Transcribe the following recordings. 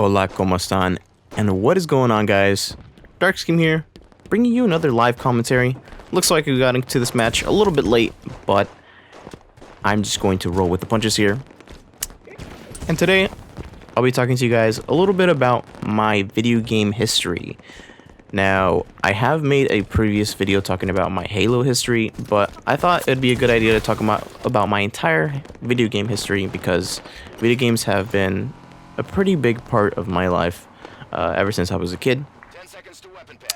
Hola, ¿cómo están? And what is going on, guys? DarkScheme here, bringing you another live commentary. Looks like we got into this match a little bit late, but I'm just going to roll with the punches here. And today, I'll be talking to you guys a little bit about my video game history. Now, I have made a previous video talking about my Halo history, but I thought it'd be a good idea to talk about my entire video game history because video games have been a pretty big part of my life ever since I was a kid.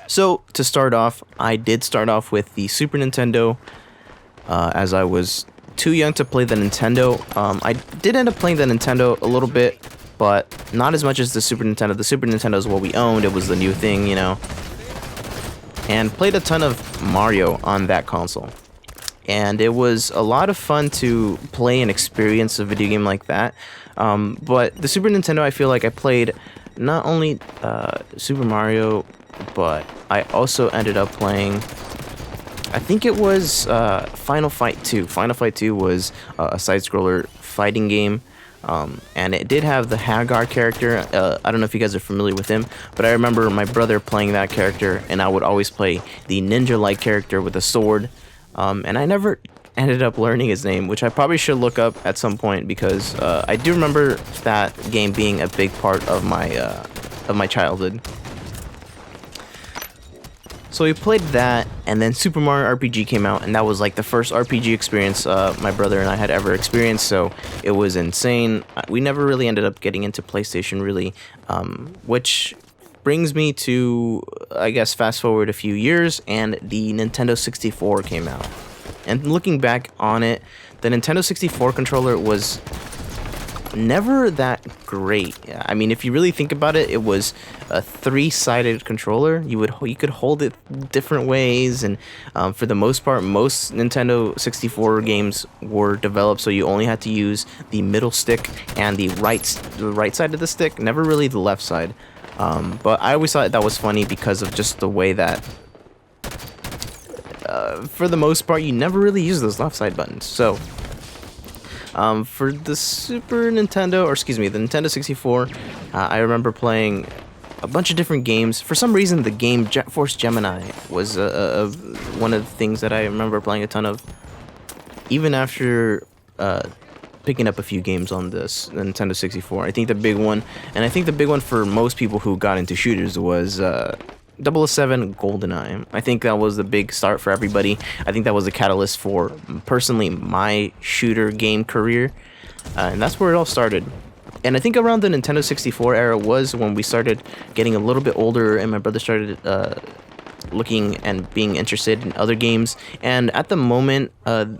So, to start off, I did start off with the Super Nintendo as I was too young to play the Nintendo. I did end up playing the Nintendo a little bit, but not as much as the Super Nintendo. The Super Nintendo is what we owned. It was the new thing, you know. And played a ton of Mario on that console. And it was a lot of fun to play and experience a video game like that. But the Super Nintendo, I feel like I played not only Super Mario, but I also ended up playing, I think it was Final Fight 2. Final Fight 2 was a side-scroller fighting game. And it did have the Hagar character. I don't know if you guys are familiar with him, but I remember my brother playing that character, and I would always play the ninja-like character with a sword. And I never ended up learning his name, which I probably should look up at some point because I do remember that game being a big part of my childhood. So we played that, and then Super Mario RPG came out, and that was like the first RPG experience my brother and I had ever experienced, so it was insane. We never really ended up getting into PlayStation, really, which brings me to, I guess, fast forward a few years, and the Nintendo 64 came out. And looking back on it, the Nintendo 64 controller was never that great. I mean, if you really think about it, it was a three-sided controller. You could hold it different ways, and for the most part, most Nintendo 64 games were developed so you only had to use the middle stick and the right side of the stick, never really the left side. But I always thought that was funny because of just the way that for the most part, you never really use those left side buttons. So for the Super Nintendo, or excuse me, the Nintendo 64, I remember playing a bunch of different games. For some reason, the game Jet Force Gemini was one of the things that I remember playing a ton of, even after picking up a few games on this Nintendo 64. I think the big one for most people who got into shooters was 007 GoldenEye. I think that was the big start for everybody. I think that was the catalyst for, personally, my shooter game career. And that's where it all started. And I think around the Nintendo 64 era was when we started getting a little bit older and my brother started looking and being interested in other games. And at the moment,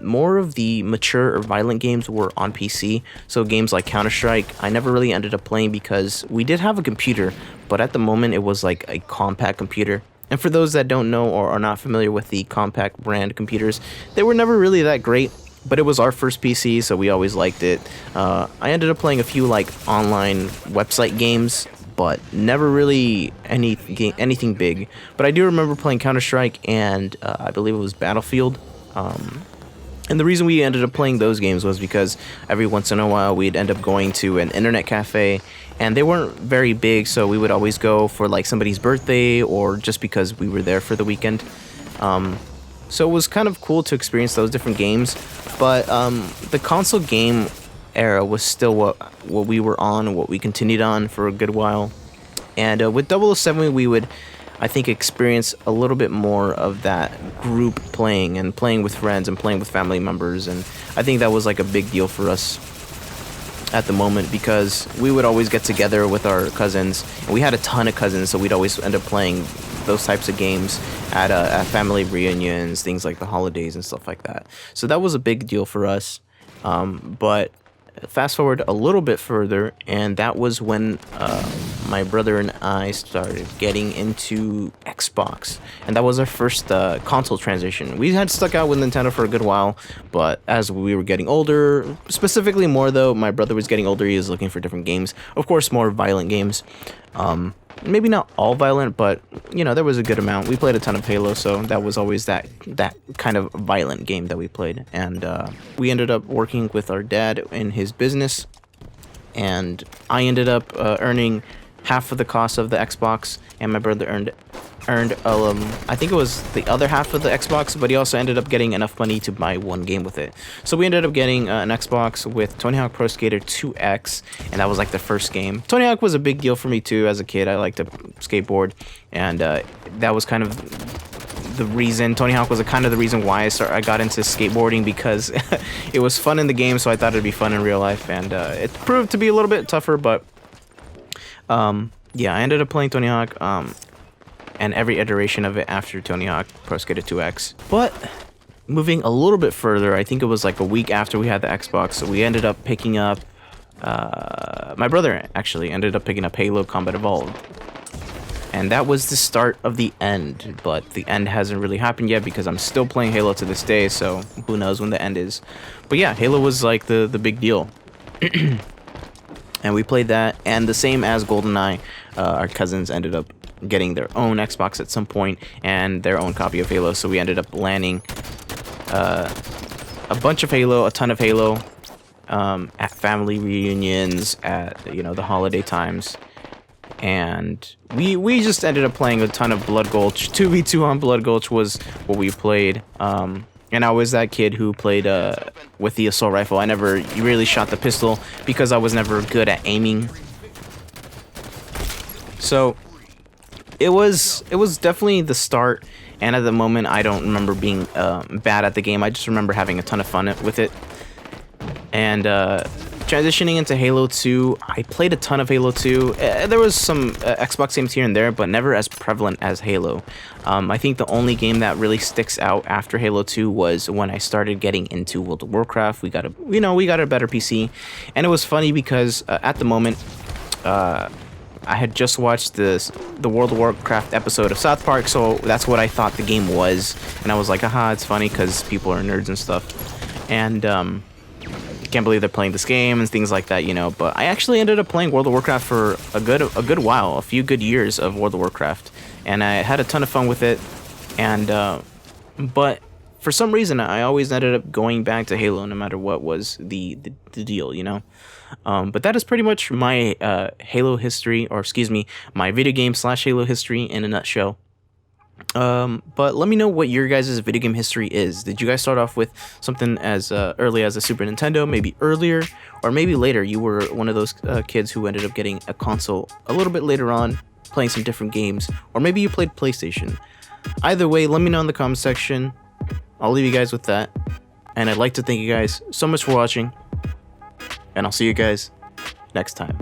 more of the mature or violent games were on PC. So games like Counter-Strike, I never really ended up playing because we did have a computer, but at the moment it was like a compact computer. And for those that don't know or are not familiar with the compact brand computers, they were never really that great, but it was our first PC, so we always liked it. I ended up playing a few like online website games, but never really anything big. But I do remember playing Counter-Strike and I believe it was Battlefield. And the reason we ended up playing those games was because every once in a while we'd end up going to an internet cafe, and they weren't very big, so we would always go for like somebody's birthday or just because we were there for the weekend. So it was kind of cool to experience those different games, but the console game era was still what we were on, what we continued on for a good while. And with 007, we would, I think, experience a little bit more of that group playing and playing with friends and playing with family members. And I think that was like a big deal for us at the moment because we would always get together with our cousins, and we had a ton of cousins, so we'd always end up playing those types of games at family reunions, things like the holidays and stuff like that. So that was a big deal for us. But fast forward a little bit further, and that was when my brother and I started getting into Xbox, and that was our first console transition. We had stuck out with Nintendo for a good while, but as we were getting older, specifically more though, my brother was getting older, he was looking for different games, of course more violent games. Maybe not all violent, but you know, there was a good amount. We played a ton of Halo, so that was always that kind of violent game that we played. And we ended up working with our dad in his business, and I ended up earning half of the cost of the Xbox, and my brother earned I think it was the other half of the Xbox, but he also ended up getting enough money to buy one game with it. So we ended up getting an Xbox with Tony Hawk Pro Skater 2X, and that was like the first game. Tony Hawk was a big deal for me too as a kid. I liked to skateboard, and that was kind of the reason. Tony Hawk was kind of the reason why I got into skateboarding, because it was fun in the game, so I thought it'd be fun in real life, and it proved to be a little bit tougher, but yeah, I ended up playing Tony Hawk and every iteration of it after Tony Hawk Pro Skater 2X. But moving a little bit further, I think it was like a week after we had the Xbox, so we ended up picking up my brother actually ended up picking up Halo Combat Evolved. And that was the start of the end, but the end hasn't really happened yet because I'm still playing Halo to this day, so who knows when the end is. But yeah, Halo was like the big deal. And we played that, and the same as GoldenEye, our cousins ended up getting their own Xbox at some point and their own copy of Halo, so we ended up landing a bunch of Halo, a ton of Halo, at family reunions, at the holiday times. And we just ended up playing a ton of Blood Gulch. 2v2 on Blood Gulch was what we played. And I was that kid who played with the assault rifle. I never really shot the pistol because I was never good at aiming. So it was definitely the start. And at the moment, I don't remember being bad at the game. I just remember having a ton of fun with it. And transitioning into Halo 2, I played a ton of Halo 2. There was some Xbox games here and there, but never as prevalent as Halo. I think the only game that really sticks out after Halo 2 was when I started getting into World of Warcraft. We got a better PC, and it was funny because at the moment, I had just watched the World of Warcraft episode of South Park, so that's what I thought the game was, and I was like, haha, it's funny because people are nerds and stuff, and can't believe they're playing this game and things like that, but I actually ended up playing World of Warcraft for a good while, a few good years of World of Warcraft, and I had a ton of fun with it, and but for some reason I always ended up going back to Halo no matter what was the deal, but that is pretty much my Halo history, or excuse me, my video game / Halo history in a nutshell. But let me know what your guys' video game history is. Did you guys start off with something as early as a Super Nintendo, maybe earlier, or maybe later you were one of those kids who ended up getting a console a little bit later on, playing some different games, or maybe you played PlayStation? Either way, let me know in the comment section. I'll leave you guys with that, and I'd like to thank you guys so much for watching, and I'll see you guys next time.